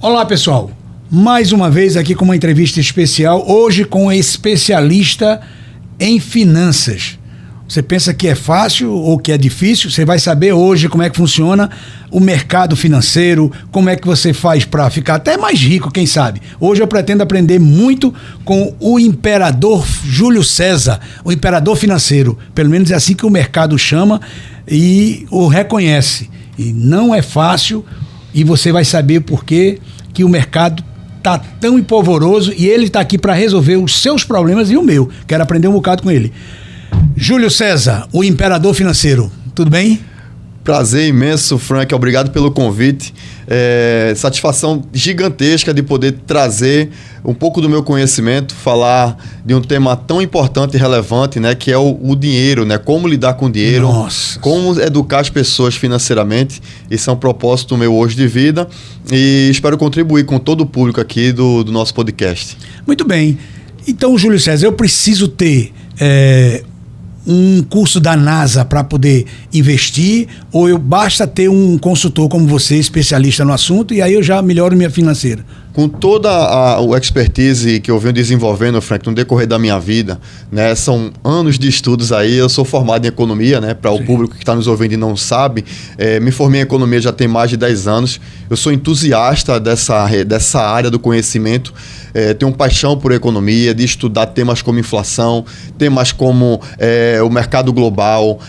Olá, pessoal. Mais uma vez aqui com uma entrevista especial, hoje com um especialista em finanças. Você pensa que é fácil ou que é difícil? Você vai saber hoje como é que funciona o mercado financeiro, como é que você faz para ficar até mais rico, quem sabe. Hoje eu pretendo aprender muito com o imperador Júlio César, o imperador financeiro. Pelo menos é assim que o mercado chama e o reconhece. E não é fácil, e você vai saber por que o mercado está tão empolvoroso e ele está aqui para resolver os seus problemas e o meu. Quero aprender um bocado com ele. Júlio César, o imperador financeiro. Tudo bem? Prazer imenso, Frank. Obrigado pelo convite. Satisfação gigantesca de poder trazer um pouco do meu conhecimento, falar de um tema tão importante e relevante, né, que é o dinheiro, né? Como lidar com o dinheiro, como educar as pessoas financeiramente. Esse é um propósito meu hoje de vida e espero contribuir com todo o público aqui do nosso podcast. Muito bem. Então, Júlio César, eu preciso ter um curso da NASA para poder investir, ou basta ter um consultor como você, especialista no assunto, e aí eu já melhoro minha financeira? Com toda a expertise que eu venho desenvolvendo, Frank, no decorrer da minha vida, né, são anos de estudos aí. Eu sou formado em economia, né, para o público que está nos ouvindo e não sabe, me formei em economia já tem mais de 10 anos. Eu sou entusiasta dessa área do conhecimento, tenho paixão por economia, de estudar temas como inflação, temas como o mercado global,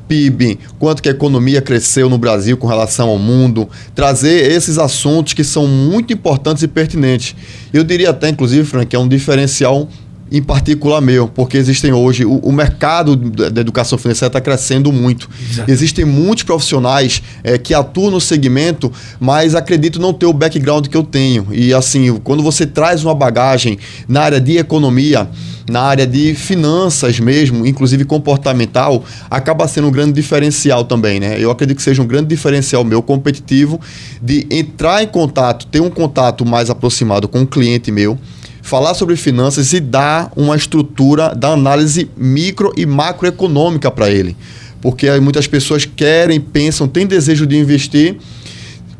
PIB, quanto que a economia cresceu no Brasil com relação ao mundo, trazer esses assuntos que são muito importantes e pertinentes. Eu diria até, inclusive, Frank, que é um diferencial em particular meu, porque existem hoje, o mercado da educação financeira está crescendo muito. Exato. Existem muitos profissionais que atuam no segmento, mas acredito não ter o background que eu tenho. E assim, quando você traz uma bagagem na área de economia, na área de finanças mesmo, inclusive comportamental, acaba sendo um grande diferencial também, né? Eu acredito que seja um grande diferencial meu competitivo de entrar em contato, ter um contato mais aproximado com um cliente meu, falar sobre finanças e dar uma estrutura da análise micro e macroeconômica para ele. Porque muitas pessoas querem, pensam, têm desejo de investir,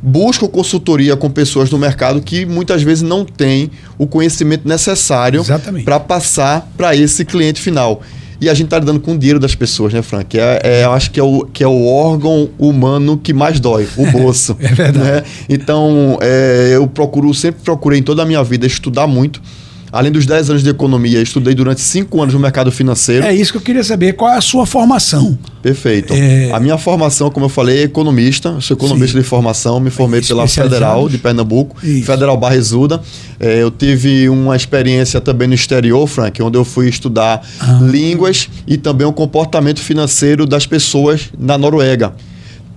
buscam consultoria com pessoas do mercado que muitas vezes não têm o conhecimento necessário para passar para esse cliente final. E a gente está lidando com o dinheiro das pessoas, né, Frank? Eu acho que é o órgão humano que mais dói, o bolso. É verdade. Né? Então, eu sempre procurei em toda a minha vida estudar muito. Além dos 10 anos de economia, estudei durante 5 anos no mercado financeiro. É isso que eu queria saber. Qual é a sua formação? Perfeito. A minha formação, como eu falei, é economista. Eu sou economista de formação. Me formei pela Federal de Pernambuco, Federal Barresuda. Eu tive uma experiência também no exterior, Frank, onde eu fui estudar línguas e também o comportamento financeiro das pessoas na Noruega.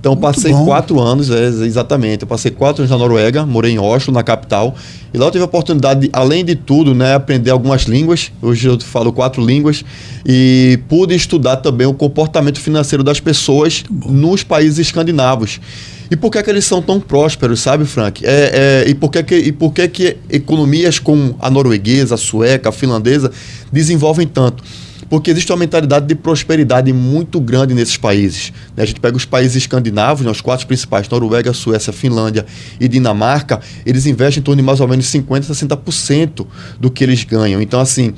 Então, passei 4 anos, exatamente. Eu passei 4 anos na Noruega, morei em Oslo, na capital. E lá eu tive a oportunidade, de, além de tudo, né, aprender algumas línguas. Hoje eu falo 4 línguas. E pude estudar também o comportamento financeiro das pessoas nos países escandinavos. E por que eles são tão prósperos, sabe, Frank? E por que economias como a norueguesa, a sueca, a finlandesa desenvolvem tanto? Porque existe uma mentalidade de prosperidade muito grande nesses países. A gente pega os países escandinavos, os 4 principais, Noruega, Suécia, Finlândia e Dinamarca, eles investem em torno de mais ou menos 50% a 60% do que eles ganham. Então, assim,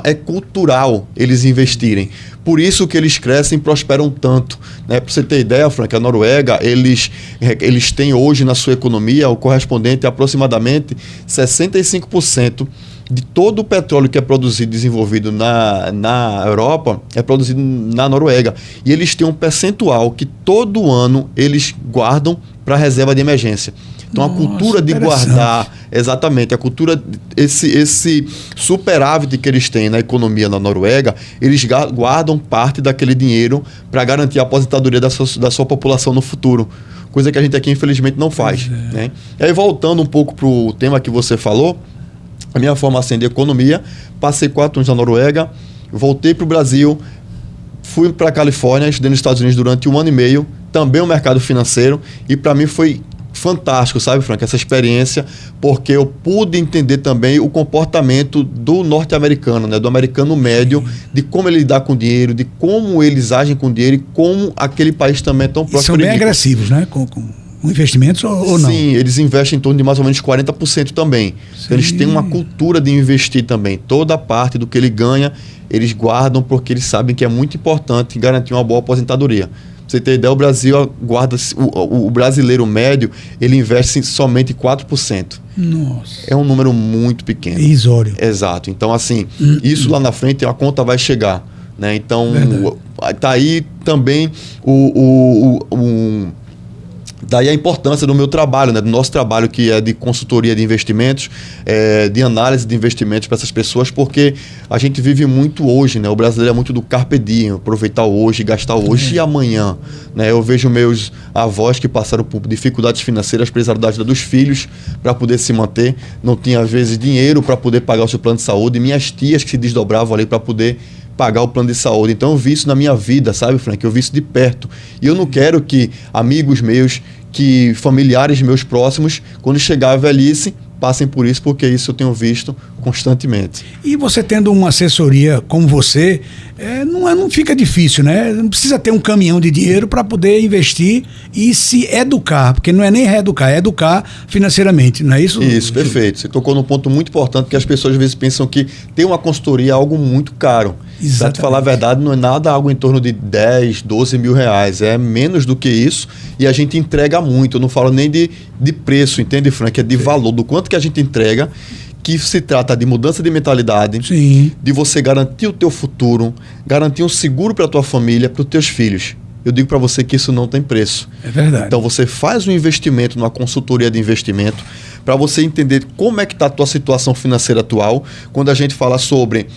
é cultural eles investirem. Por isso que eles crescem e prosperam tanto. Né? Para você ter ideia, Frank, a Noruega, eles têm hoje na sua economia o correspondente a aproximadamente 65% de todo o petróleo que é produzido e desenvolvido na Europa é produzido na Noruega. E eles têm um percentual que todo ano eles guardam para reserva de emergência. Então, a cultura de guardar, exatamente, a cultura, esse superávit que eles têm na economia na Noruega, eles guardam parte daquele dinheiro para garantir a aposentadoria da sua população no futuro. Coisa que a gente aqui, infelizmente, não faz. Né? E aí, voltando um pouco para o tema que você falou, a minha formação de economia, passei 4 anos na Noruega, voltei para o Brasil, fui para a Califórnia, estudei nos Estados Unidos durante 1 ano e meio, também o mercado financeiro, e para mim foi fantástico, sabe, Frank, essa experiência, porque eu pude entender também o comportamento do norte-americano, né, do americano médio, de como ele lidar com dinheiro, de como eles agem com dinheiro e como aquele país também é tão próspero. São bem agressivos, né? Com investimentos ou não? Sim, eles investem em torno de mais ou menos 40% também. Então, eles têm uma cultura de investir também. Toda a parte do que ele ganha, eles guardam porque eles sabem que é muito importante garantir uma boa aposentadoria. Pra você ter ideia, o Brasil guarda, o brasileiro médio, ele investe somente 4%. Nossa. É um número muito pequeno. Irrisório. Exato. Então, assim, isso lá na frente a conta vai chegar. Né? Então, tá aí também daí a importância do meu trabalho, né? Do nosso trabalho, que é de consultoria de investimentos, de análise de investimentos para essas pessoas, porque a gente vive muito hoje, né? O brasileiro é muito do carpe diem, aproveitar hoje, gastar hoje e amanhã. Né? Eu vejo meus avós que passaram por dificuldades financeiras, precisaram da ajuda dos filhos para poder se manter, não tinha às vezes dinheiro para poder pagar o seu plano de saúde, minhas tias que se desdobravam ali para poder pagar o plano de saúde. Então eu vi isso na minha vida, sabe, Frank? Eu vi isso de perto. E eu não quero que amigos meus, que familiares meus próximos, quando chegar a velhice, passem por isso, porque isso eu tenho visto constantemente. E você tendo uma assessoria como você, não fica difícil, né? Não precisa ter um caminhão de dinheiro para poder investir e se educar, porque não é nem reeducar, é educar financeiramente, não é isso? Isso, perfeito. Você tocou num ponto muito importante, que as pessoas às vezes pensam que ter uma consultoria é algo muito caro. Para te falar a verdade, não é nada algo em torno de 10, 12 mil reais. É menos do que isso e a gente entrega muito. Eu não falo nem de preço, entende, Frank? É de valor, do quanto que a gente entrega, que se trata de mudança de mentalidade, de você garantir o teu futuro, garantir um seguro para a tua família, para os teus filhos. Eu digo para você que isso não tem preço. É verdade. Então você faz um investimento numa consultoria de investimento para você entender como é que está a tua situação financeira atual, quando a gente fala sobre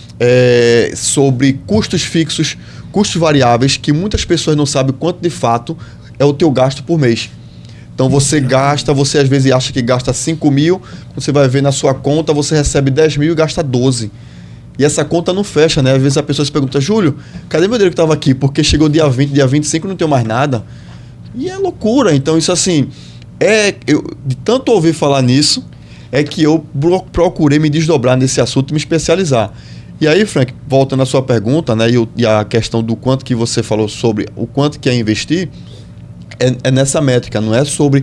custos fixos, custos variáveis, que muitas pessoas não sabem quanto de fato é o teu gasto por mês. Então você às vezes acha que gasta 5 mil, você vai ver na sua conta, você recebe 10 mil e gasta 12. E essa conta não fecha, né? Às vezes a pessoa se pergunta, Júlio, cadê meu dinheiro que estava aqui? Porque chegou dia 20, dia 25 não tenho mais nada. E é loucura. Então isso assim, de tanto ouvir falar nisso, é que eu procurei me desdobrar nesse assunto e me especializar. E aí, Frank, voltando à sua pergunta, né? E a questão do quanto que você falou sobre o quanto que é investir, é nessa métrica, não é sobre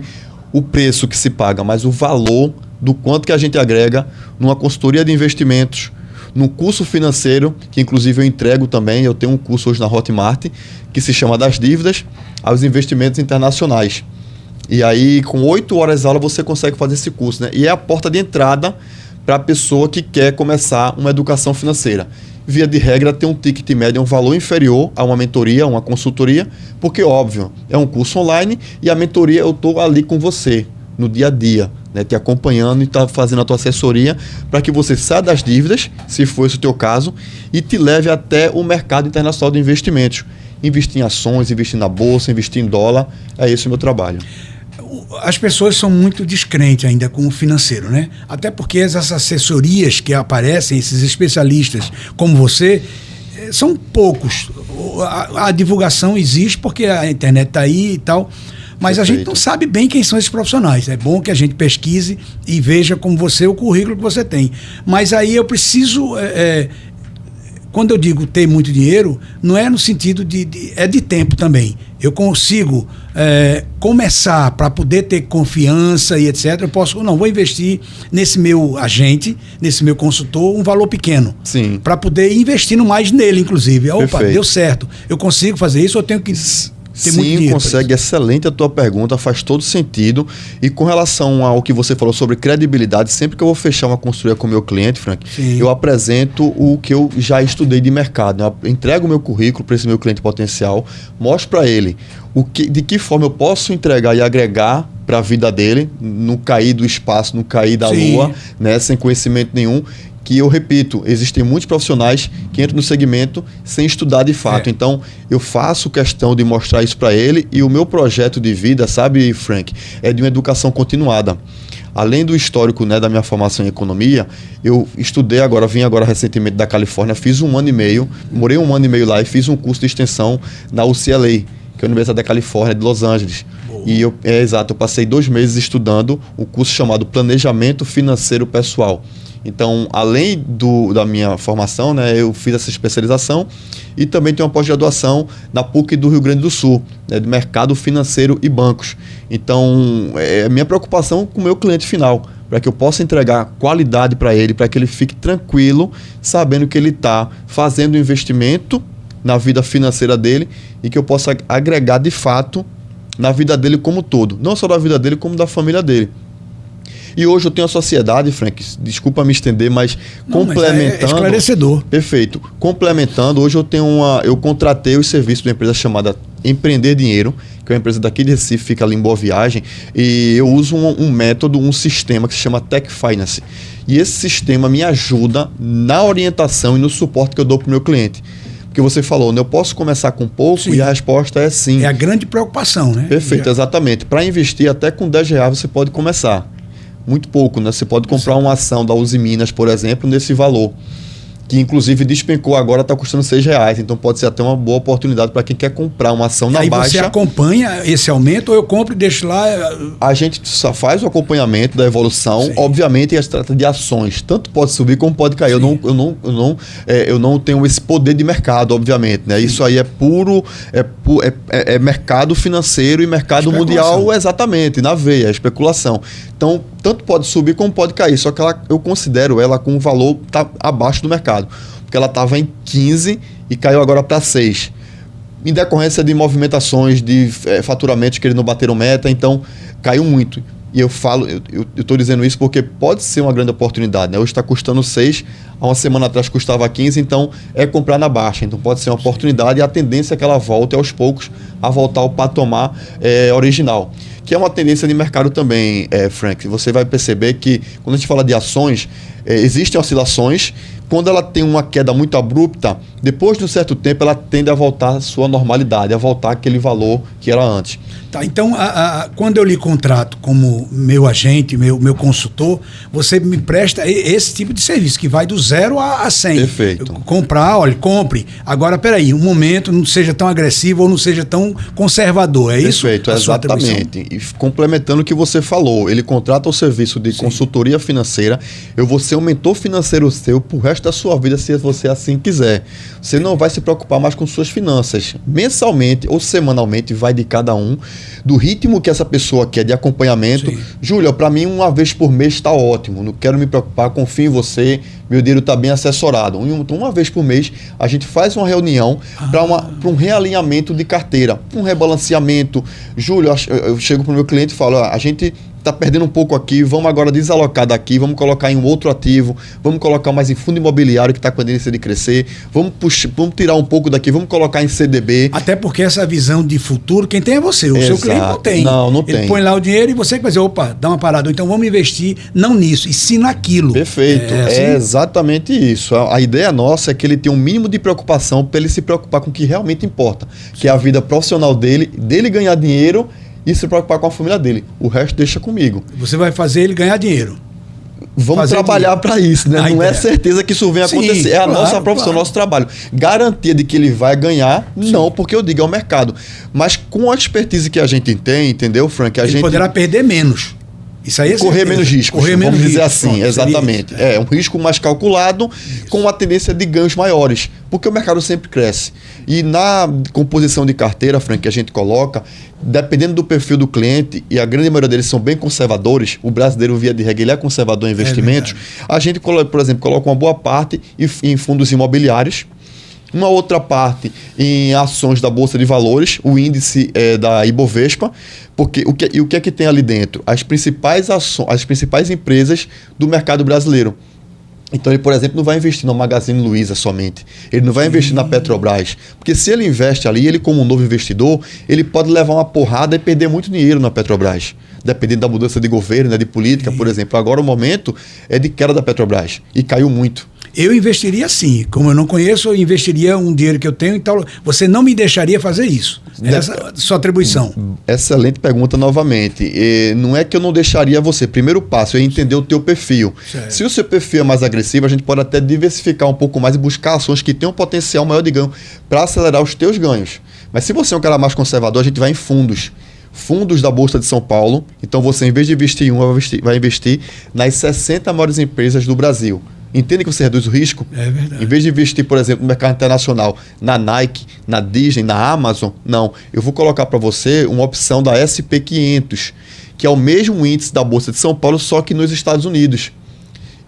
o preço que se paga, mas o valor do quanto que a gente agrega numa consultoria de investimentos, num curso financeiro, que inclusive eu entrego também. Eu tenho um curso hoje na Hotmart, que se chama Das Dívidas aos Investimentos Internacionais. E aí, com 8 horas de aula, você consegue fazer esse curso, né? E é a porta de entrada para a pessoa que quer começar uma educação financeira. Via de regra, tem um ticket médio, um valor inferior a uma mentoria, uma consultoria, porque, óbvio, é um curso online e a mentoria eu estou ali com você, no dia a dia, né, te acompanhando e tá fazendo a tua assessoria para que você saia das dívidas, se for esse o teu caso, e te leve até o mercado internacional de investimentos. Investir em ações, investir na bolsa, investir em dólar, é esse o meu trabalho. As pessoas são muito descrentes ainda com o financeiro, né? Até porque essas assessorias que aparecem, esses especialistas como você, são poucos. A divulgação existe porque a internet está aí e tal, mas a gente não sabe bem quem são esses profissionais. É bom que a gente pesquise e veja como você, o currículo que você tem. Mas aí eu preciso... quando eu digo ter muito dinheiro, não é no sentido é de tempo também. Eu consigo começar para poder ter confiança e etc. Eu posso, vou investir nesse meu agente, nesse meu consultor, um valor pequeno. Sim. Para poder ir investindo mais nele, inclusive. Opa, perfeito. Deu certo. Eu consigo fazer isso ou eu tenho que... Sim, consegue. Excelente a tua pergunta, faz todo sentido. E com relação ao que você falou sobre credibilidade, sempre que eu vou fechar uma consultoria com o meu cliente, Frank, eu apresento o que eu já estudei de mercado. Eu entrego o meu currículo para esse meu cliente potencial, mostro para ele de que forma eu posso entregar e agregar para a vida dele, não cair do espaço, não cair da lua, né, sem conhecimento nenhum. Que eu repito, existem muitos profissionais que entram no segmento sem estudar de fato. Então, eu faço questão de mostrar isso para ele e o meu projeto de vida, sabe, Frank, é de uma educação continuada. Além do histórico, né, da minha formação em economia, eu estudei vim agora recentemente da Califórnia, fiz 1 ano e meio, morei 1 ano e meio lá e fiz um curso de extensão na UCLA, que é a Universidade da Califórnia de Los Angeles. E eu passei 2 meses estudando um curso chamado Planejamento Financeiro Pessoal. Então, além da minha formação, né, eu fiz essa especialização e também tenho uma pós-graduação na PUC do Rio Grande do Sul, né, de mercado financeiro e bancos. Então, é minha preocupação com o meu cliente final, para que eu possa entregar qualidade para ele, para que ele fique tranquilo, sabendo que ele está fazendo um investimento na vida financeira dele e que eu possa agregar de fato na vida dele como um todo. Não só da vida dele, como da família dele. E hoje eu tenho a sociedade, Frank, desculpa me estender, mas complementando... Mas é esclarecedor. Perfeito. Complementando, hoje eu contratei os serviços de uma empresa chamada Empreender Dinheiro, que é uma empresa daqui de Recife, fica ali em Boa Viagem, e eu uso um método, um sistema que se chama Tech Finance. E esse sistema me ajuda na orientação e no suporte que eu dou para o meu cliente. Porque você falou, né? Eu posso começar com pouco. Sim. E a resposta é sim. É a grande preocupação, né? Perfeito, exatamente. Para investir até com R$10 você pode começar. Muito pouco, né? Você pode comprar uma ação da Uzi Minas, por exemplo, nesse valor. Que inclusive despencou agora, está custando R$6. Então pode ser até uma boa oportunidade para quem quer comprar uma ação na baixa. Aí você acompanha esse aumento ou eu compro e deixo lá? A gente só faz o acompanhamento da evolução. Sim. Obviamente, se trata de ações. Tanto pode subir como pode cair. Eu não tenho esse poder de mercado, obviamente. Né? Isso aí é puro... É mercado financeiro e mercado mundial, exatamente, na veia, especulação. Então, tanto pode subir como pode cair. Só que eu considero ela com um valor abaixo do mercado. Porque ela estava em 15 e caiu agora para 6. Em decorrência de movimentações, de faturamentos que eles não bateram meta, então caiu muito. E eu estou dizendo isso porque pode ser uma grande oportunidade. Né? Hoje está custando 6, há uma semana atrás custava 15, então é comprar na baixa. Então pode ser uma oportunidade e a tendência é que ela volte aos poucos a voltar ao patamar original. Que é uma tendência de mercado também, Frank. Você vai perceber que quando a gente fala de ações, existem oscilações. Quando ela tem uma queda muito abrupta, depois de um certo tempo ela tende a voltar à sua normalidade, a voltar àquele valor que era antes. Tá, então, quando eu lhe contrato como meu agente, meu consultor, você me presta esse tipo de serviço, que vai do 0 a 100. Perfeito. Compre. Agora, peraí, um momento, não seja tão agressivo ou não seja tão conservador, é isso? Perfeito, exatamente. E complementando o que você falou, ele contrata o serviço de consultoria financeira, eu vou ser um mentor financeiro seu pro resto da sua vida, se você assim quiser. Você não vai se preocupar mais com suas finanças. Mensalmente ou semanalmente, vai de cada um, do ritmo que essa pessoa quer de acompanhamento. Júlia, para mim, uma vez por mês está ótimo. Não quero me preocupar, confio em você, meu dinheiro está bem assessorado. Então, uma vez por mês, a gente faz uma reunião para um realinhamento de carteira, um rebalanceamento. Júlio, eu chego para o meu cliente e falo, a gente está perdendo um pouco aqui, vamos agora desalocar daqui, vamos colocar em um outro ativo, vamos colocar mais em fundo imobiliário que está com a tendência de crescer, vamos tirar um pouco daqui, vamos colocar em CDB. Até porque essa visão de futuro, quem tem é você, o seu cliente não tem. Não tem. Ele põe lá o dinheiro e você que vai dizer, opa, dá uma parada, então vamos investir não nisso, e sim naquilo. Perfeito, é exatamente isso. A ideia nossa é que ele tenha um mínimo de preocupação para ele se preocupar com o que realmente importa, que é a vida profissional dele ganhar dinheiro e se preocupar com a família dele. O resto deixa comigo. Você vai fazer ele ganhar dinheiro. Vamos trabalhar para isso, né? Não é certeza que isso venha acontecer. É a nossa profissão, nosso trabalho. Garantia de que ele vai ganhar, não, porque eu digo, é o mercado. Mas com a expertise que a gente tem, entendeu, Frank? Ele poderá perder menos. Isso aí é correr menos riscos, vamos dizer assim, exatamente. É um risco mais calculado, com uma tendência de ganhos maiores, porque o mercado sempre cresce. E na composição de carteira, Frank, que a gente coloca, dependendo do perfil do cliente, e a grande maioria deles são bem conservadores, o brasileiro, via de regra, ele é conservador em investimentos, a gente, por exemplo, coloca uma boa parte em fundos imobiliários, uma outra parte em ações da Bolsa de Valores, o índice da Ibovespa, porque o que é que tem ali dentro? As principais empresas do mercado brasileiro. Então ele, por exemplo, não vai investir na Magazine Luiza somente. Ele não vai investir na Petrobras. Porque se ele investe ali, ele como um novo investidor, ele pode levar uma porrada e perder muito dinheiro na Petrobras. Dependendo da mudança de governo, né, de política, por exemplo. Agora o momento é de queda da Petrobras. E caiu muito. Eu investiria sim. Como eu não conheço, eu investiria um dinheiro que eu tenho e tal. Você não me deixaria fazer isso? Essa é a sua atribuição. Excelente pergunta novamente. Não é que eu não deixaria você. Primeiro passo é entender o teu perfil. Certo. Se o seu perfil é mais agressivo, a gente pode até diversificar um pouco mais e buscar ações que tenham um potencial maior de ganho para acelerar os teus ganhos. Mas se você é um cara mais conservador, a gente vai em fundos. fundos da Bolsa de São Paulo. Então você, em vez de investir em uma, vai investir nas 60 maiores empresas do Brasil. Entende que você reduz o risco? É verdade. Em vez de investir, por exemplo, no mercado internacional, na Nike, na Disney, na Amazon, não. Eu vou colocar para você uma opção da SP500, que é o mesmo índice da Bolsa de São Paulo, só que nos Estados Unidos.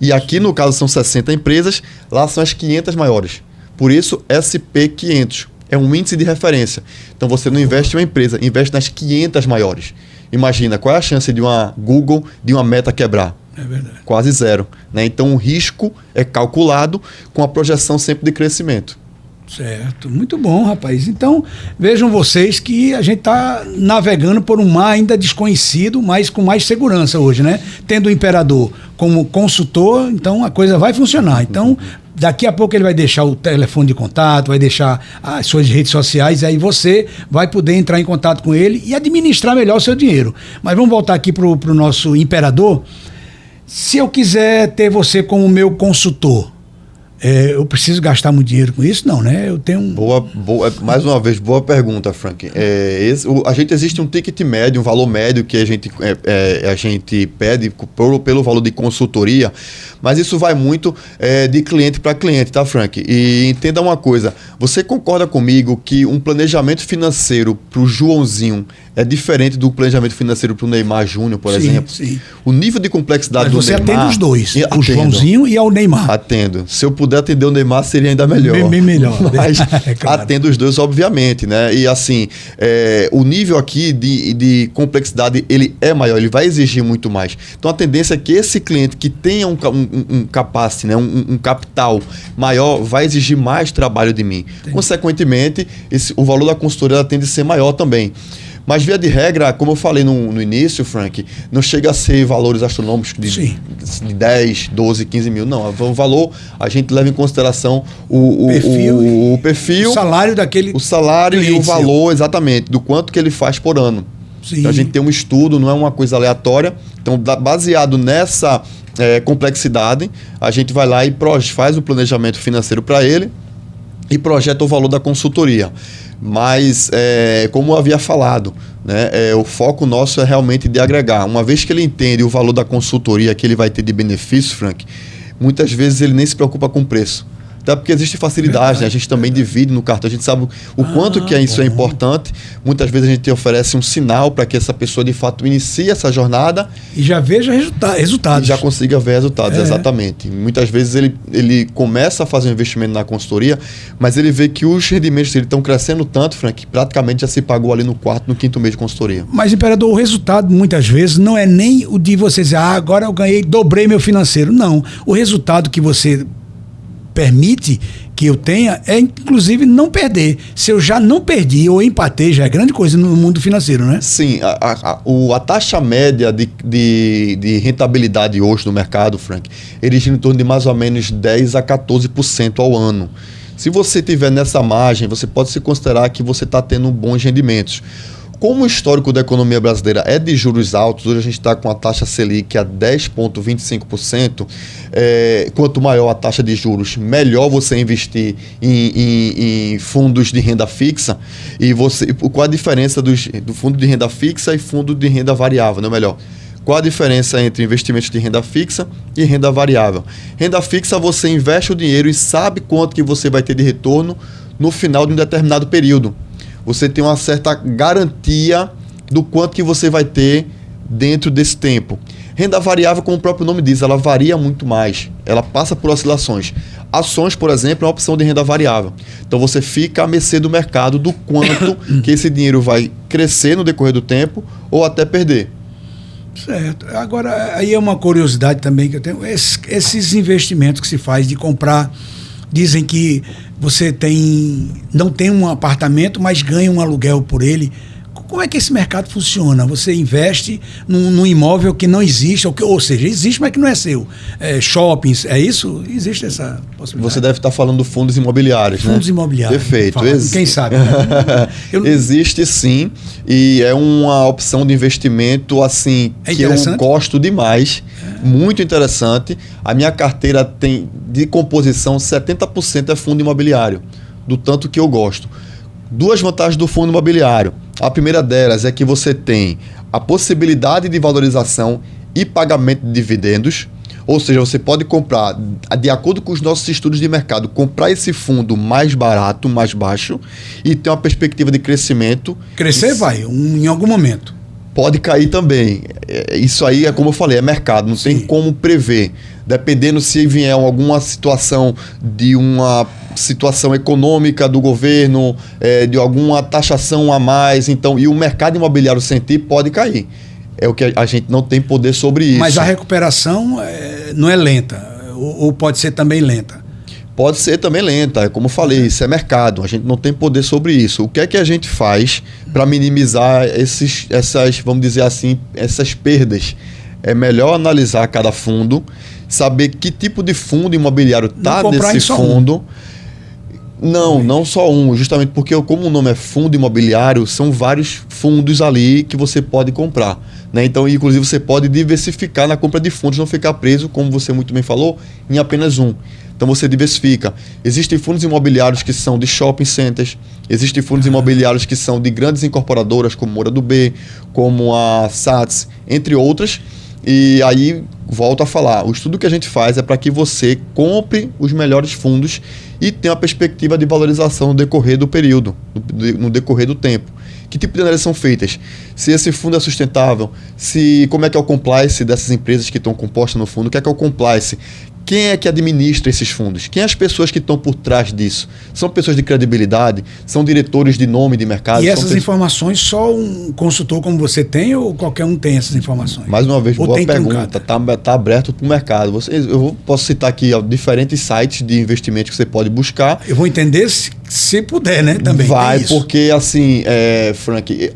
E aqui, no caso, são 60 empresas, lá são as 500 maiores. Por isso, SP500 é um índice de referência. Então, você não investe em uma empresa, investe nas 500 maiores. Imagina, qual é a chance de uma Google, de uma Meta quebrar? É verdade. Quase zero. Né? Então, o risco é calculado com a projeção sempre de crescimento. Certo. Muito bom, rapaz. Então, vejam vocês que a gente está navegando por um mar ainda desconhecido, mas com mais segurança hoje, né? Tendo o Imperador como consultor, então a coisa vai funcionar. Então, daqui a pouco ele vai deixar o telefone de contato, vai deixar as suas redes sociais, e aí você vai poder entrar em contato com ele e administrar melhor o seu dinheiro. Mas vamos voltar aqui para o nosso Imperador. Se eu quiser ter você como meu consultor, eu preciso gastar muito dinheiro com isso? Não, né? Eu tenho mais uma vez, boa pergunta, Frank. Existe um ticket médio, um valor médio que a gente pede pelo valor de consultoria, mas isso vai muito de cliente para cliente, tá, Frank? E entenda uma coisa, você concorda comigo que um planejamento financeiro para o Joãozinho é diferente do planejamento financeiro para o Neymar Júnior, por exemplo? Sim. O nível de complexidade do Neymar... Mas você atende os dois, o Joãozinho e ao Neymar. Atendo. Se eu puder atender o Neymar, seria ainda melhor. Bem melhor. Mas claro, atendo os dois, obviamente, né? E assim, o nível aqui de complexidade, ele é maior, ele vai exigir muito mais. Então, a tendência é que esse cliente que tenha um capacity, né? um capital maior, vai exigir mais trabalho de mim. Entendi. Consequentemente, o valor da consultoria tende a ser maior também. Mas, via de regra, como eu falei no início, Frank, não chega a ser valores astronômicos de 10, 12, 15 mil. Não, o valor, a gente leva em consideração o perfil, o salário daquele... O salário e o valor, exatamente, do quanto que ele faz por ano. Sim. Então, a gente tem um estudo, não é uma coisa aleatória. Então, baseado nessa complexidade, a gente vai lá e faz o planejamento financeiro para ele e projeta o valor da consultoria. Mas, como eu havia falado, né, o foco nosso é realmente de agregar. Uma vez que ele entende o valor da consultoria que ele vai ter de benefício, Frank, muitas vezes ele nem se preocupa com o preço. Até porque existe facilidade, né? A gente também divide no cartão, a gente sabe o quanto que isso é importante. Muitas vezes a gente oferece um sinal para que essa pessoa de fato inicie essa jornada. E já veja resultados. E já consiga ver resultados, exatamente. Muitas vezes ele começa a fazer um investimento na consultoria, mas ele vê que os rendimentos dele estão crescendo tanto, Frank, que praticamente já se pagou ali no quarto, no quinto mês de consultoria. Mas, Imperador, o resultado muitas vezes não é nem o de você dizer, agora eu ganhei, dobrei meu financeiro. Não. O resultado que você permite que eu tenha é, inclusive, não perder. Se eu já não perdi ou empatei, já é grande coisa no mundo financeiro, né? Sim. A taxa média de rentabilidade hoje no mercado, Frank, ele gira em torno de mais ou menos 10 a 14% ao ano. Se você estiver nessa margem, você pode se considerar que você está tendo bons rendimentos. Como o histórico da economia brasileira é de juros altos, hoje a gente está com a taxa Selic a 10,25%. Quanto maior a taxa de juros, melhor você investir em fundos de renda fixa. E qual a diferença do fundo de renda fixa e fundo de renda variável, não é melhor? Qual a diferença entre investimentos de renda fixa e renda variável? Renda fixa, você investe o dinheiro e sabe quanto que você vai ter de retorno no final de um determinado período. Você tem uma certa garantia do quanto que você vai ter dentro desse tempo. Renda variável, como o próprio nome diz, ela varia muito mais. Ela passa por oscilações. Ações, por exemplo, é uma opção de renda variável. Então, você fica à mercê do mercado do quanto que esse dinheiro vai crescer no decorrer do tempo ou até perder. Certo. Agora, aí é uma curiosidade também que eu tenho. Esses investimentos que se faz de comprar, dizem que você não tem um apartamento, mas ganha um aluguel por ele. Como é que esse mercado funciona? Você investe num imóvel que não existe, ou seja, existe, mas que não é seu. Shoppings, é isso? Existe essa possibilidade? Você deve estar falando de fundos imobiliários, né? Fundos imobiliários. Perfeito. Quem sabe? Né? Existe sim, e é uma opção de investimento assim que eu gosto demais, muito interessante. A minha carteira tem de composição 70% é fundo imobiliário, do tanto que eu gosto. Duas vantagens do fundo imobiliário. A primeira delas é que você tem a possibilidade de valorização e pagamento de dividendos. Ou seja, você pode comprar, de acordo com os nossos estudos de mercado, comprar esse fundo mais barato, mais baixo, e ter uma perspectiva de crescimento. Crescer vai, em algum momento. Pode cair também. Isso aí é como eu falei, é mercado, não tem como prever. Dependendo se vier alguma situação de uma situação econômica do governo, de alguma taxação a mais, então, e o mercado imobiliário sentir, pode cair. É o que a gente não tem poder sobre isso. Mas a recuperação não é lenta, ou pode ser também lenta? Pode ser também lenta, como eu falei, isso é mercado, a gente não tem poder sobre isso. O que é que a gente faz para minimizar essas, vamos dizer assim, essas perdas? É melhor analisar cada fundo, saber que tipo de fundo imobiliário está nesse fundo. Não só um, justamente porque como o nome é fundo imobiliário, são vários fundos ali que você pode comprar, né? Então, inclusive, você pode diversificar na compra de fundos, não ficar preso, como você muito bem falou, em apenas um. Então, você diversifica. Existem fundos imobiliários que são de shopping centers, existem fundos imobiliários que são de grandes incorporadoras, como Moura do B, como a SATS, entre outras. E aí, volto a falar, o estudo que a gente faz é para que você compre os melhores fundos e tenha uma perspectiva de valorização no decorrer do período, no decorrer do tempo. Que tipo de análises são feitas? Se esse fundo é sustentável, como é que é o compliance dessas empresas que estão compostas no fundo, o que é o compliance? Quem é que administra esses fundos? Quem é as pessoas que estão por trás disso? São pessoas de credibilidade? São diretores de nome de mercado? E essas informações só um consultor como você tem ou qualquer um tem essas informações? Mais uma vez, boa pergunta. Está aberto para o mercado. Posso citar aqui diferentes sites de investimento que você pode buscar. Eu vou entender se puder, né? Também. Vai, porque assim, Frank,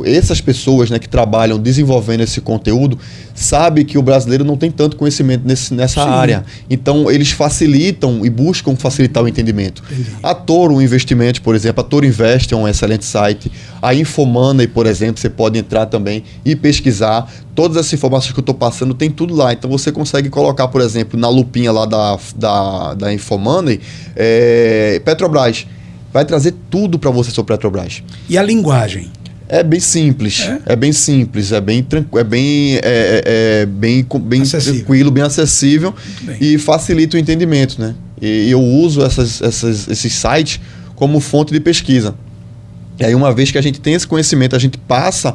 essas pessoas, né, que trabalham desenvolvendo esse conteúdo sabem que o brasileiro não tem tanto conhecimento nessa área. Então, eles facilitam e buscam facilitar o entendimento. Entendi. A Toro Investimentos, por exemplo, a Toro Invest é um excelente site. A Infomoney, por exemplo, você pode entrar também e pesquisar. Todas essas informações que eu estou passando, tem tudo lá. Então, você consegue colocar, por exemplo, na lupinha lá da Infomoney, Petrobras. Vai trazer tudo para você sobre Petrobras. E a linguagem? É bem simples, é bem simples, é bem tranquilo, bem tranquilo, bem acessível e facilita o entendimento, né? E eu uso esses sites como fonte de pesquisa. E aí, uma vez que a gente tem esse conhecimento, a gente passa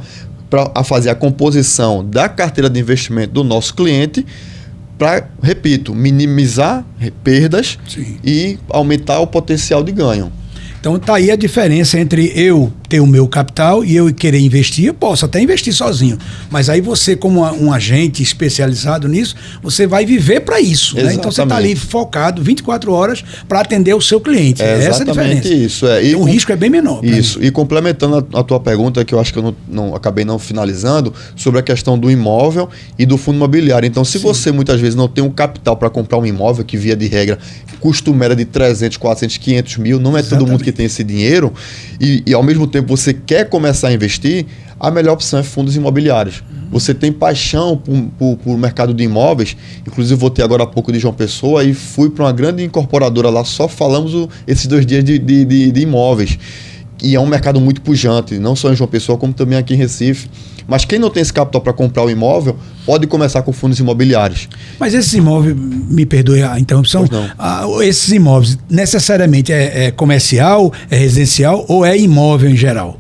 a fazer a composição da carteira de investimento do nosso cliente para, repito, minimizar perdas e aumentar o potencial de ganho. Então tá aí a diferença entre eu ter o meu capital e eu querer investir. Eu posso até investir sozinho, mas aí você, como um agente especializado nisso, você vai viver para isso, né? Então você está ali focado 24 horas para atender o seu cliente. Essa é a diferença. Isso. Então, o risco é bem menor. Isso. E complementando a tua pergunta, que eu acho que eu acabei não finalizando, sobre a questão do imóvel e do fundo imobiliário. Então, se você muitas vezes não tem um capital para comprar um imóvel, que via de regra costuma de 300, 400, 500 mil, não é todo mundo que tem esse dinheiro, e ao mesmo tempo você quer começar a investir, a melhor opção é fundos imobiliários. Você tem paixão por mercado de imóveis, inclusive voltei agora há pouco de João Pessoa e fui para uma grande incorporadora lá, só falamos esses 2 dias de imóveis. E é um mercado muito pujante, não só em João Pessoa, como também aqui em Recife. Mas quem não tem esse capital para comprar o imóvel, pode começar com fundos imobiliários. Mas esses imóveis, me perdoe a interrupção, esses imóveis necessariamente é comercial, é residencial ou é imóvel em geral?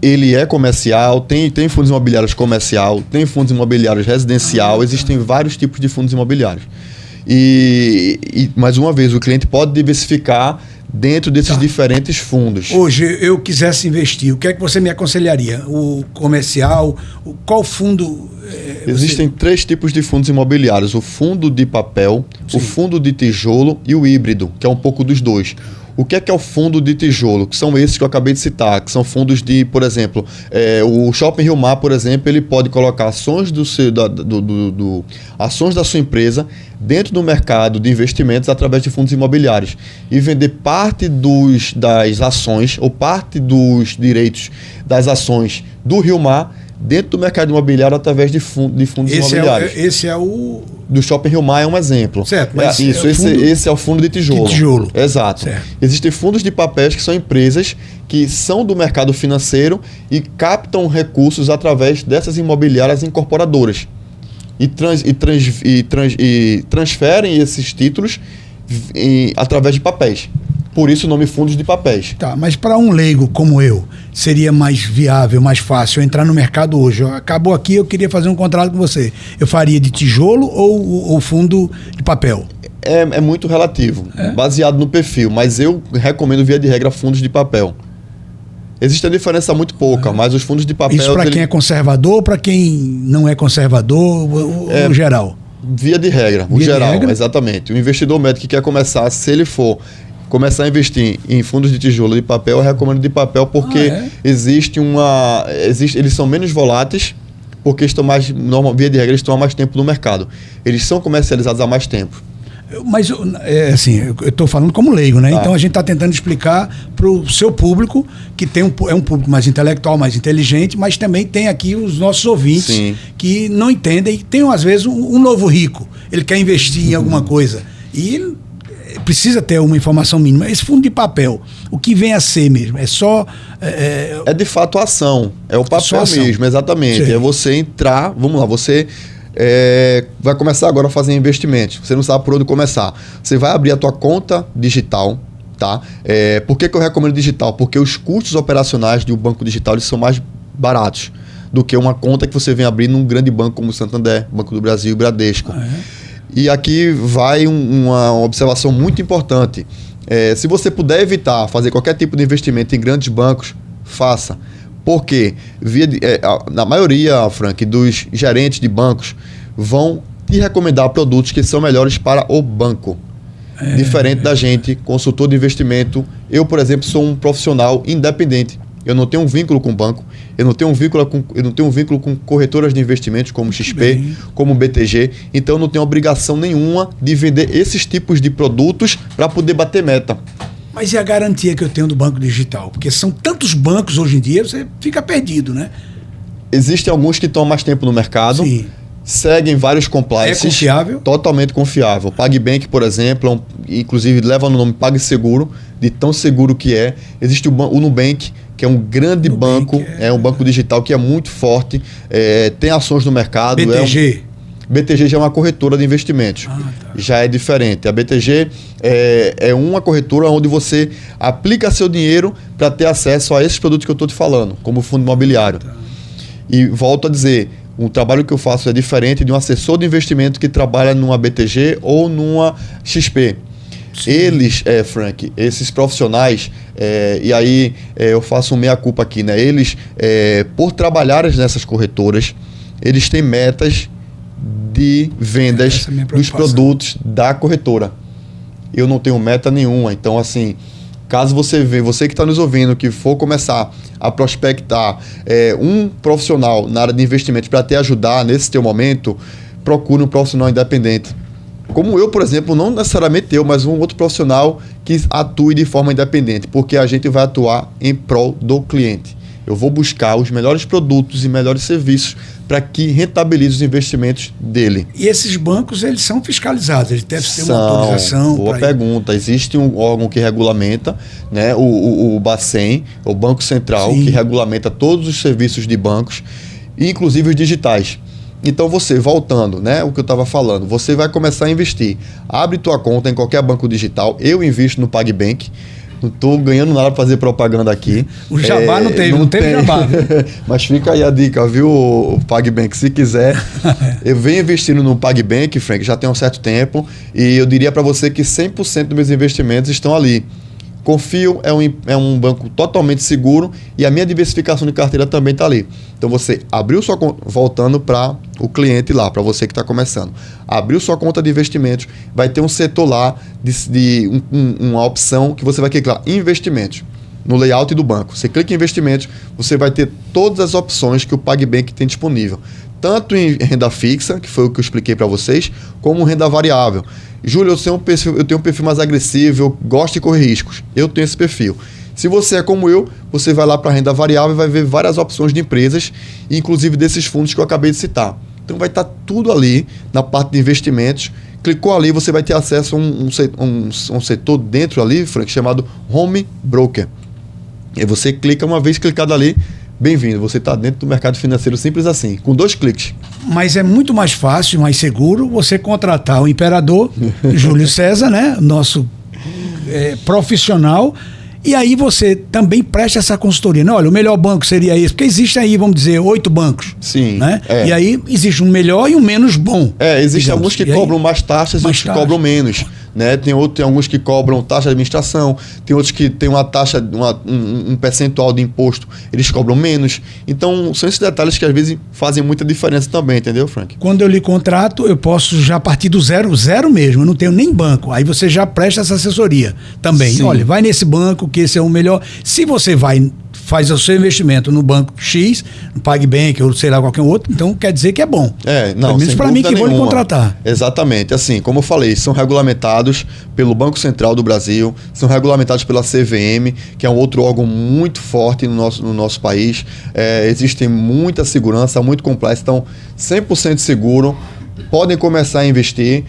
Ele é comercial, tem fundos imobiliários comercial, tem fundos imobiliários residencial, existem vários tipos de fundos imobiliários. E mais uma vez, o cliente pode diversificar dentro desses diferentes fundos. Hoje eu quisesse investir, o que é que você me aconselharia? O comercial? Qual fundo? Existem 3 tipos de fundos imobiliários: o fundo de papel, o fundo de tijolo e o híbrido, que é um pouco dos dois. O que é o fundo de tijolo? Que são esses que eu acabei de citar, que são fundos de, por exemplo, o Shopping Rio Mar, por exemplo, ele pode colocar ações ações da sua empresa dentro do mercado de investimentos através de fundos imobiliários e vender parte das ações ou parte dos direitos das ações do Rio Mar dentro do mercado imobiliário através de fundos imobiliários. Esse é o... Do Shopping Rio Mar é um exemplo. Certo, mas esse é o fundo de tijolo. De tijolo. Exato. Certo. Existem fundos de papéis que são empresas que são do mercado financeiro e captam recursos através dessas imobiliárias incorporadoras. E transferem esses títulos através de papéis. Por isso o nome fundos de papéis. Tá, mas para um leigo como eu, seria mais viável, mais fácil eu entrar no mercado hoje? Acabou aqui, eu queria fazer um contrato com você. Eu faria de tijolo ou fundo de papel? É muito relativo, baseado no perfil, mas eu recomendo, via de regra, fundos de papel. Existe uma diferença muito pouca, mas os fundos de papel... Isso para quem é conservador ou para quem não é conservador, no geral? Via de regra, o geral, exatamente. O investidor médio que quer começar, se ele for começar a investir em fundos de tijolo de papel, eu recomendo de papel porque eles são menos voláteis, porque estão via de regra, eles estão há mais tempo no mercado. Eles são comercializados há mais tempo. Mas, assim, eu estou falando como leigo, né? Então a gente está tentando explicar para o seu público, que é um público mais intelectual, mais inteligente, mas também tem aqui os nossos ouvintes que não entendem, tem às vezes um novo rico, ele quer investir em alguma coisa e precisa ter uma informação mínima. Esse fundo de papel, o que vem a ser mesmo? É só... É de fato a ação, é o papel mesmo, exatamente. Sim. É você entrar, vamos lá, você... vai começar agora a fazer investimentos. Você não sabe por onde começar. Você vai abrir a tua conta digital, tá? Por que eu recomendo digital? Porque os custos operacionais de um banco digital eles são mais baratos do que uma conta que você vem abrir num grande banco como o Santander, Banco do Brasil e Bradesco. E aqui vai uma observação muito importante. Se você puder evitar fazer qualquer tipo de investimento em grandes bancos, faça. Porque na maioria, Frank, dos gerentes de bancos vão te recomendar produtos que são melhores para o banco. Diferente da gente, consultor de investimento. Eu, por exemplo, sou um profissional independente. Eu não tenho um vínculo com o banco, eu não tenho um vínculo com corretoras de investimentos como XP, como BTG. Então eu não tenho obrigação nenhuma de vender esses tipos de produtos para poder bater meta. Mas e a garantia que eu tenho do banco digital? Porque são tantos bancos hoje em dia, você fica perdido, né? Existem alguns que estão há mais tempo no mercado. Sim. Seguem vários compliances. É confiável? Totalmente confiável. PagBank, por exemplo, inclusive leva no nome PagSeguro, de tão seguro que é. Existe o Nubank, que é um grande banco, é um banco digital que é muito forte, tem ações no mercado. BTG? BTG já é uma corretora de investimentos. Já é diferente. A BTG é uma corretora onde você aplica seu dinheiro para ter acesso a esses produtos que eu estou te falando, como fundo imobiliário. E volto a dizer, o trabalho que eu faço é diferente de um assessor de investimento que trabalha numa BTG ou numa XP. Sim. Eles, Frank, esses profissionais, e aí eu faço um meia-culpa aqui, né? Eles, por trabalharem nessas corretoras, eles têm metas de vendas dos produtos da corretora. Eu não tenho meta nenhuma. Então, assim, caso você que está nos ouvindo, que for começar a prospectar um profissional na área de investimentos para te ajudar nesse teu momento, procure um profissional independente. Como eu, por exemplo, não necessariamente eu, mas um outro profissional que atue de forma independente, porque a gente vai atuar em prol do cliente. Eu vou buscar os melhores produtos e melhores serviços para que rentabilize os investimentos dele. E esses bancos, eles são fiscalizados? Eles devem ter uma autorização? Boa pergunta. Existe um órgão que regulamenta, né? O Bacen, o Banco Central, que regulamenta todos os serviços de bancos, inclusive os digitais. Então você, voltando, né, o que eu estava falando, você vai começar a investir. Abre tua conta em qualquer banco digital. Eu invisto no PagBank. Não estou ganhando nada para fazer propaganda aqui. O jabá não teve jabá. Mas fica aí a dica, viu, o PagBank? Se quiser, eu venho investindo no PagBank, Frank, já tem um certo tempo, e eu diria para você que 100% dos meus investimentos estão ali. Confio, é um banco totalmente seguro e a minha diversificação de carteira também está ali. Então você abriu sua conta, voltando para o cliente lá, para você que está começando. Abriu sua conta de investimentos, vai ter um setor lá de uma opção que você vai clicar investimentos no layout do banco. Você clica em investimentos, você vai ter todas as opções que o PagBank tem disponível. Tanto em renda fixa, que foi o que eu expliquei para vocês, como renda variável. Júlio, eu tenho um perfil mais agressivo, eu gosto de correr riscos. Eu tenho esse perfil. Se você é como eu, você vai lá para a renda variável e vai ver várias opções de empresas, inclusive desses fundos que eu acabei de citar. Então vai estar tudo ali na parte de investimentos. Clicou ali, você vai ter acesso a um setor dentro ali, Frank, chamado Home Broker. E você clica, uma vez clicado ali, bem-vindo, você está dentro do mercado financeiro, simples assim, com 2 cliques. Mas é muito mais fácil, mais seguro você contratar o imperador Júlio César, né? Nosso profissional. E aí você também presta essa consultoria. Não, olha, o melhor banco seria esse, porque existe aí, vamos dizer, 8 bancos. Sim. Né? E aí existe um melhor e um menos bom. Existem alguns que cobram mais taxas e outros que cobram menos. Né? Tem alguns que cobram taxa de administração, tem outros que tem uma taxa, um percentual de imposto, eles cobram menos. Então, são esses detalhes que às vezes fazem muita diferença também, entendeu, Frank? Quando eu lhe contrato, eu posso já partir do zero mesmo, eu não tenho nem banco. Aí você já presta essa assessoria também. Sim. Olha, vai nesse banco que esse é o melhor. Se você faz o seu investimento no banco X, no PagBank ou sei lá, qualquer outro, então quer dizer que é bom. Não, pelo menos para mim que vou lhe contratar. Exatamente. Assim, como eu falei, são regulamentados pelo Banco Central do Brasil, são regulamentados pela CVM, que é um outro órgão muito forte no nosso país. Existe muita segurança, muito compliance, então 100% seguro. Podem começar a investir.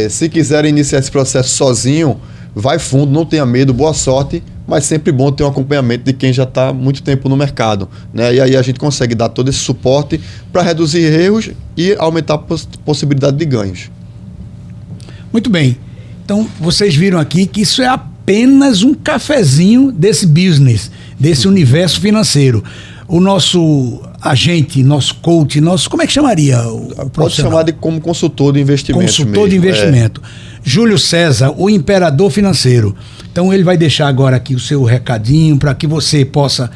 Se quiserem iniciar esse processo sozinho, vai fundo, não tenha medo, boa sorte, mas sempre bom ter um acompanhamento de quem já está há muito tempo no mercado, né? E aí a gente consegue dar todo esse suporte para reduzir erros e aumentar a possibilidade de ganhos. Muito bem. Então, vocês viram aqui que isso é apenas um cafezinho desse business, desse universo financeiro. O nosso agente, nosso coach, como é que chamaria o Pode chamar de como consultor de investimento. Consultor de investimento. Júlio César, o imperador financeiro. Então ele vai deixar agora aqui o seu recadinho para que você possa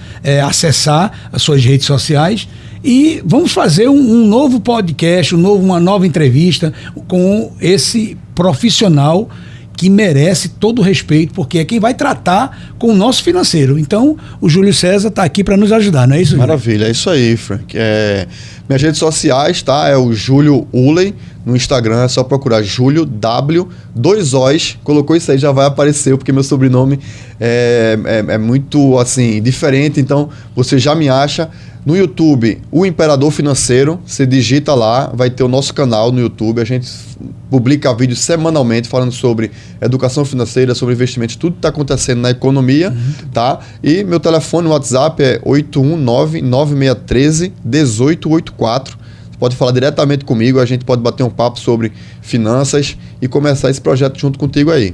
acessar as suas redes sociais. E vamos fazer um novo podcast, uma nova entrevista com esse profissional que merece todo o respeito, porque é quem vai tratar com o nosso financeiro. Então, o Júlio César está aqui para nos ajudar, não é isso, Júlio? Maravilha, é isso aí, Frank. Minhas redes sociais, tá? É o Júlio Uley. No Instagram é só procurar Júlio W, 2 O's. Colocou isso aí, já vai aparecer, porque meu sobrenome é muito, assim, diferente. Então, você já me acha. No YouTube, o Imperador Financeiro, você digita lá, vai ter o nosso canal no YouTube, a gente publica vídeos semanalmente falando sobre educação financeira, sobre investimentos, tudo que está acontecendo na economia, tá? E meu telefone no WhatsApp é 819-9613-1884. Você pode falar diretamente comigo, a gente pode bater um papo sobre finanças e começar esse projeto junto contigo aí.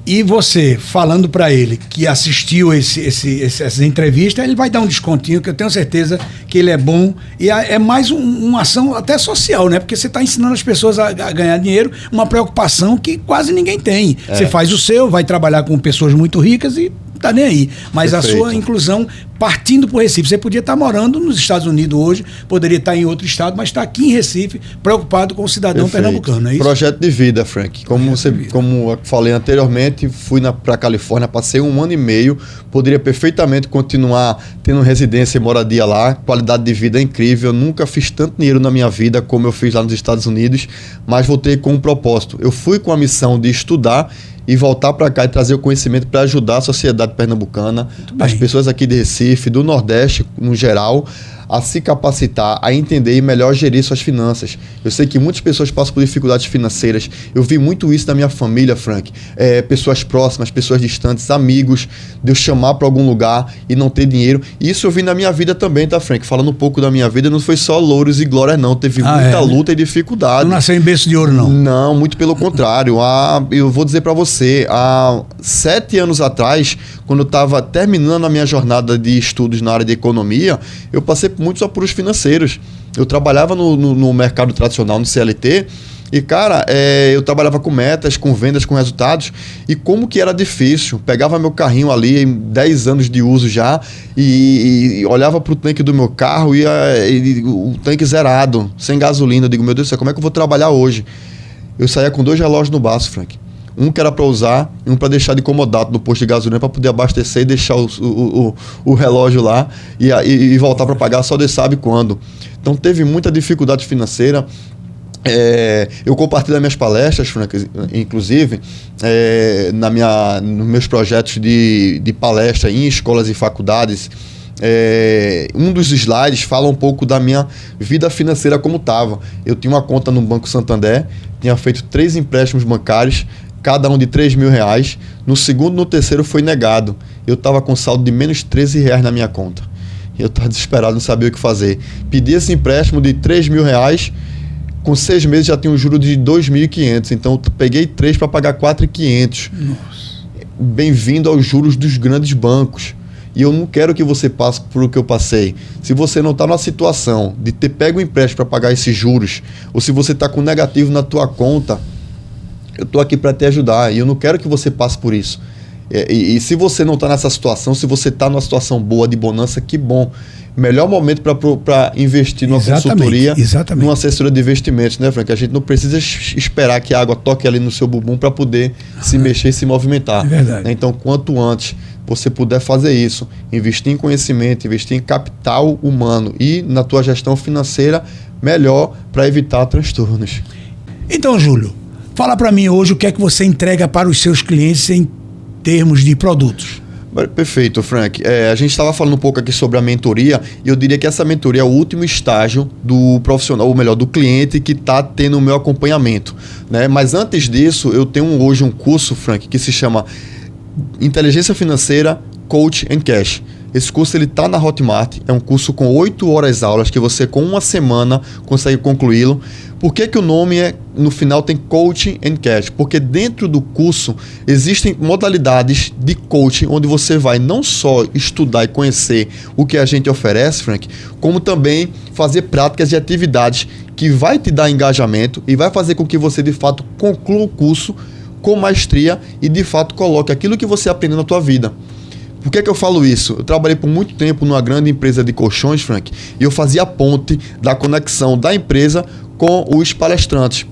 E você, falando para ele que assistiu essa entrevista, ele vai dar um descontinho, que eu tenho certeza que ele é bom. E é mais uma ação até social, né? Porque você está ensinando as pessoas a ganhar dinheiro, uma preocupação que quase ninguém tem. Você faz o seu, vai trabalhar com pessoas muito ricas e não está nem aí. Mas perfeito. A sua inclusão partindo para o Recife. Você podia estar morando nos Estados Unidos hoje, poderia estar em outro estado, mas está aqui em Recife, preocupado com o cidadão pernambucano, é isso? Projeto de vida, Frank. Como eu falei anteriormente, fui para a Califórnia, passei 1 ano e meio, poderia perfeitamente continuar tendo residência e moradia lá, qualidade de vida incrível, eu nunca fiz tanto dinheiro na minha vida como eu fiz lá nos Estados Unidos, mas voltei com um propósito. Eu fui com a missão de estudar e voltar para cá e trazer o conhecimento para ajudar a sociedade pernambucana, as pessoas aqui de Recife, do Nordeste no geral, a se capacitar, a entender e melhor gerir suas finanças. Eu sei que muitas pessoas passam por dificuldades financeiras. Eu vi muito isso na minha família, Frank. Pessoas próximas, pessoas distantes, amigos, de eu chamar para algum lugar e não ter dinheiro. E isso eu vi na minha vida também, tá, Frank? Falando um pouco da minha vida, não foi só louros e glórias, não. Teve muita luta e dificuldade. Não nasceu em berço de ouro, não? Não, muito pelo contrário. Eu vou dizer para você, há 7 anos atrás, quando eu estava terminando a minha jornada de estudos na área de economia, eu passei por muitos apuros financeiros. Eu trabalhava no mercado tradicional, no CLT, e, cara, eu trabalhava com metas, com vendas, com resultados, e como que era difícil. Pegava meu carrinho ali, em 10 anos de uso já, e olhava pro tanque do meu carro e o tanque zerado, sem gasolina. Eu digo, meu Deus do céu, como é que eu vou trabalhar hoje? Eu saía com 2 relógios no braço, Frank. Um que era para usar e um para deixar de incomodado no posto de gasolina para poder abastecer e deixar o relógio lá e voltar para pagar só Deus sabe quando. Então teve muita dificuldade financeira. Eu compartilho as minhas palestras, Frank, inclusive, nos meus projetos de palestra em escolas e faculdades. Um dos slides fala um pouco da minha vida financeira como estava. Eu tinha uma conta no Banco Santander, tinha feito 3 empréstimos bancários, cada um de R$3.000. No segundo e no terceiro foi negado. Eu estava com saldo de menos R$13 na minha conta. Eu estava desesperado, não sabia o que fazer. Pedi esse empréstimo de R$3.000, com 6 meses já tinha um juro de R$2.500. Então eu peguei 3 para pagar R$4.500. Bem-vindo aos juros dos grandes bancos. E eu não quero que você passe por o que eu passei. Se você não está numa situação de ter pego o empréstimo para pagar esses juros, ou se você está com negativo na tua conta, eu estou aqui para te ajudar e eu não quero que você passe por isso. E se você não está nessa situação, se você está numa situação boa, de bonança, que bom. Melhor momento para investir numa consultoria, numa assessoria de investimentos, né, Frank? A gente não precisa esperar que a água toque ali no seu bumbum para poder se mexer e se movimentar. É verdade. Então, quanto antes você puder fazer isso, investir em conhecimento, investir em capital humano e na tua gestão financeira, melhor para evitar transtornos. Então, Júlio, fala para mim hoje o que é que você entrega para os seus clientes em termos de produtos. Perfeito, Frank. A gente estava falando um pouco aqui sobre a mentoria e eu diria que essa mentoria é o último estágio do profissional, ou melhor, do cliente que está tendo o meu acompanhamento, né? Mas antes disso, eu tenho hoje um curso, Frank, que se chama Inteligência Financeira, Coach and Cash. Esse curso está na Hotmart, é um curso com 8 horas aulas que você com uma semana consegue concluí-lo. Por que o nome no final tem Coaching and Cash? Porque dentro do curso existem modalidades de coaching onde você vai não só estudar e conhecer o que a gente oferece, Frank, como também fazer práticas e atividades que vai te dar engajamento e vai fazer com que você de fato conclua o curso com maestria e de fato coloque aquilo que você aprendeu na tua vida. Por que eu falo isso? Eu trabalhei por muito tempo numa grande empresa de colchões, Frank, e eu fazia a ponte da conexão da empresa com os palestrantes.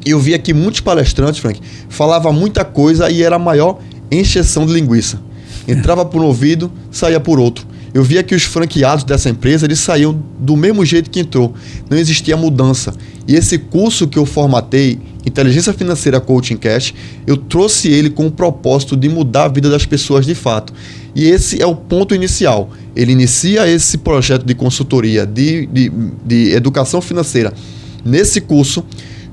E eu via que muitos palestrantes, Frank, falavam muita coisa e era a maior encheção de linguiça. Entrava por um ouvido, saía por outro. Eu via que os franqueados dessa empresa, eles saíam do mesmo jeito que entrou. Não existia mudança. E esse curso que eu formatei, Inteligência Financeira Coaching Cash, eu trouxe ele com o propósito de mudar a vida das pessoas de fato. E esse é o ponto inicial. Ele inicia esse projeto de consultoria, de educação financeira. Nesse curso,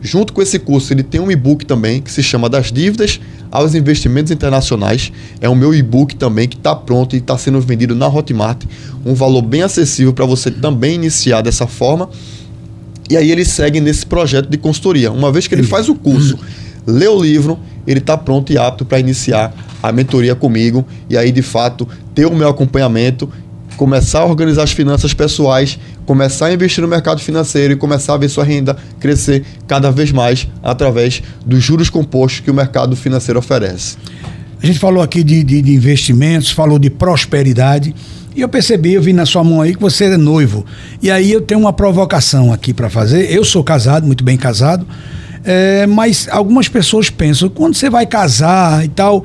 junto com esse curso, ele tem um e-book também que se chama Das Dívidas aos Investimentos Internacionais. É o meu e-book também que está pronto e está sendo vendido na Hotmart. Um valor bem acessível para você também iniciar dessa forma. E aí ele segue nesse projeto de consultoria. Uma vez que ele faz o curso, lê o livro, ele está pronto e apto para iniciar a mentoria comigo. E aí, de fato, ter o meu acompanhamento, começar a organizar as finanças pessoais, começar a investir no mercado financeiro e começar a ver sua renda crescer cada vez mais através dos juros compostos que o mercado financeiro oferece. A gente falou aqui de investimentos, falou de prosperidade. E eu percebi, eu vi na sua mão aí que você é noivo. E aí eu tenho uma provocação aqui para fazer. Eu sou casado, muito bem casado, mas algumas pessoas pensam, quando você vai casar e tal,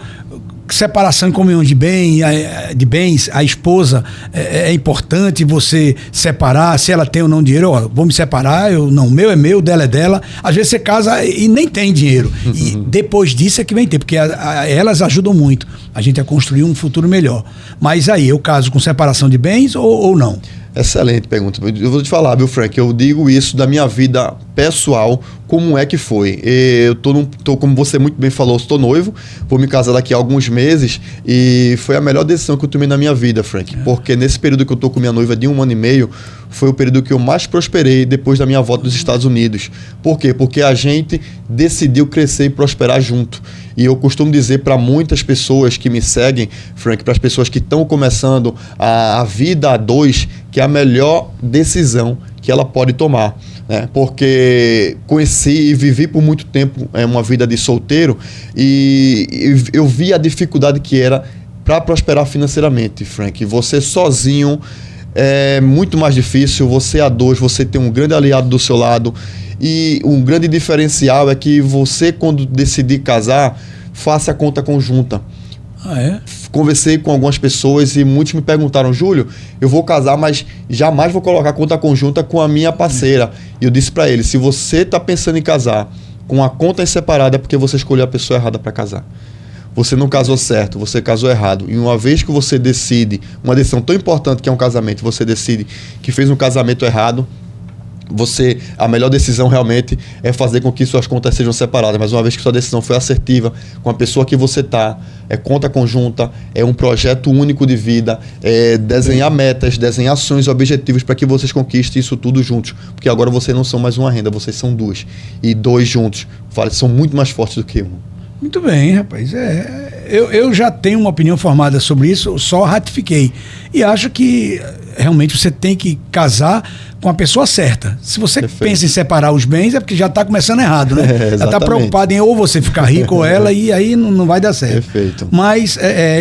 separação em comunhão de bens, a esposa é importante você separar, se ela tem ou não dinheiro, vou me separar, o meu é meu, dela é dela. Às vezes você casa e nem tem dinheiro. E depois disso é que vem ter, porque elas ajudam muito a gente a construir um futuro melhor. Mas aí, eu caso com separação de bens ou não? Excelente pergunta. Eu vou te falar, viu, Frank? Eu digo isso da minha vida pessoal, como é que foi. Eu tô, como você muito bem falou, estou noivo, vou me casar daqui a alguns meses e foi a melhor decisão que eu tomei na minha vida, Frank. Porque nesse período que eu tô com minha noiva de 1 ano e meio, foi o período que eu mais prosperei depois da minha volta dos Estados Unidos. Por quê? Porque a gente decidiu crescer e prosperar junto. E eu costumo dizer para muitas pessoas que me seguem, Frank, para as pessoas que estão começando a vida a dois, que é a melhor decisão que ela pode tomar, né? Porque conheci e vivi por muito tempo uma vida de solteiro e eu vi a dificuldade que era para prosperar financeiramente, Frank. Você sozinho é muito mais difícil, você a dois, você tem um grande aliado do seu lado. E um grande diferencial é que você, quando decidir casar, faça a conta conjunta. conversei com algumas pessoas e muitos me perguntaram, Júlio, eu vou casar, mas jamais vou colocar conta conjunta com a minha parceira. E eu disse para ele, se você está pensando em casar com a conta separada é porque você escolheu a pessoa errada para casar. Você não casou certo, você casou errado. E uma vez que você decide, uma decisão tão importante que é um casamento, você decide que fez um casamento errado, a melhor decisão realmente é fazer com que suas contas sejam separadas. Mas uma vez que sua decisão foi assertiva com a pessoa que você está, é conta conjunta, é um projeto único de vida, é desenhar metas, desenhar ações e objetivos para que vocês conquistem isso tudo juntos. Porque agora vocês não são mais uma renda, vocês são duas. E dois juntos são muito mais fortes do que um. Muito bem, rapaz. Eu já tenho uma opinião formada sobre isso, só ratifiquei. E acho que realmente você tem que casar com a pessoa certa. Se você pensa em separar os bens, é porque já está começando errado, né? Ela está preocupada em ou você ficar rico ou ela, e aí não vai dar certo. Perfeito. Mas,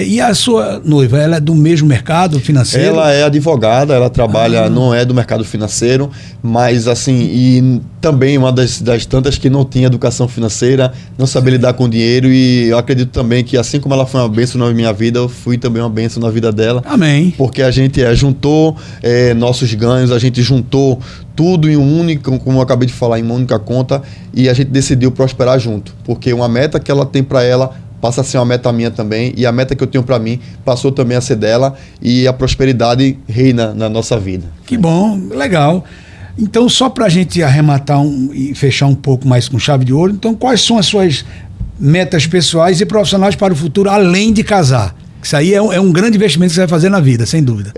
e a sua noiva, ela é do mesmo mercado financeiro? Ela é advogada, ela trabalha, não é do mercado financeiro, mas assim, e também uma das tantas que não tinha educação financeira, não sabia lidar com dinheiro, e eu acredito também que assim como ela foi uma bênção na minha vida, eu fui também uma bênção na vida dela. Amém. Porque a gente juntou nossos ganhos, a gente juntou tudo em um único, como eu acabei de falar, em uma única conta, e a gente decidiu prosperar junto, porque uma meta que ela tem para ela passa a ser uma meta minha também, e a meta que eu tenho para mim passou também a ser dela, e a prosperidade reina na nossa vida. Que bom, legal. Então, só para a gente arrematar e fechar um pouco mais com chave de ouro, então quais são as suas metas pessoais e profissionais para o futuro, além de casar? Isso aí é um grande investimento que você vai fazer na vida, sem dúvida.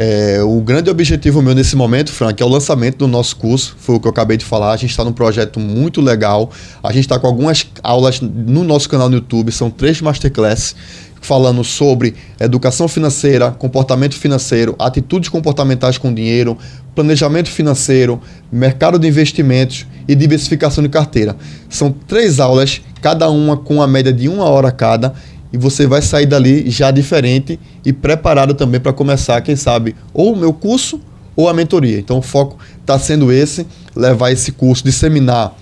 O grande objetivo meu nesse momento, Frank, é o lançamento do nosso curso. Foi o que eu acabei de falar. A gente está num projeto muito legal. A gente está com algumas aulas no nosso canal no YouTube. São 3 masterclasses falando sobre educação financeira, comportamento financeiro, atitudes comportamentais com dinheiro, planejamento financeiro, mercado de investimentos e diversificação de carteira. São 3 aulas, cada uma com uma média de 1 hora cada. E você vai sair dali já diferente e preparado também para começar, quem sabe, ou o meu curso ou a mentoria. Então o foco está sendo esse, levar esse curso, disseminar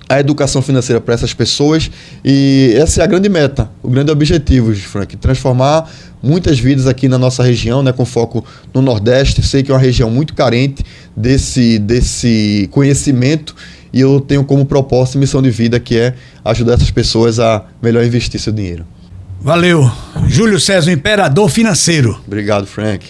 a educação financeira para essas pessoas. E essa é a grande meta, o grande objetivo, Frank, transformar muitas vidas aqui na nossa região, né, com foco no Nordeste. Sei que é uma região muito carente desse conhecimento, e eu tenho como propósito e missão de vida que é ajudar essas pessoas a melhor investir seu dinheiro. Valeu. Júlio César, o Imperador Financeiro. Obrigado, Frank.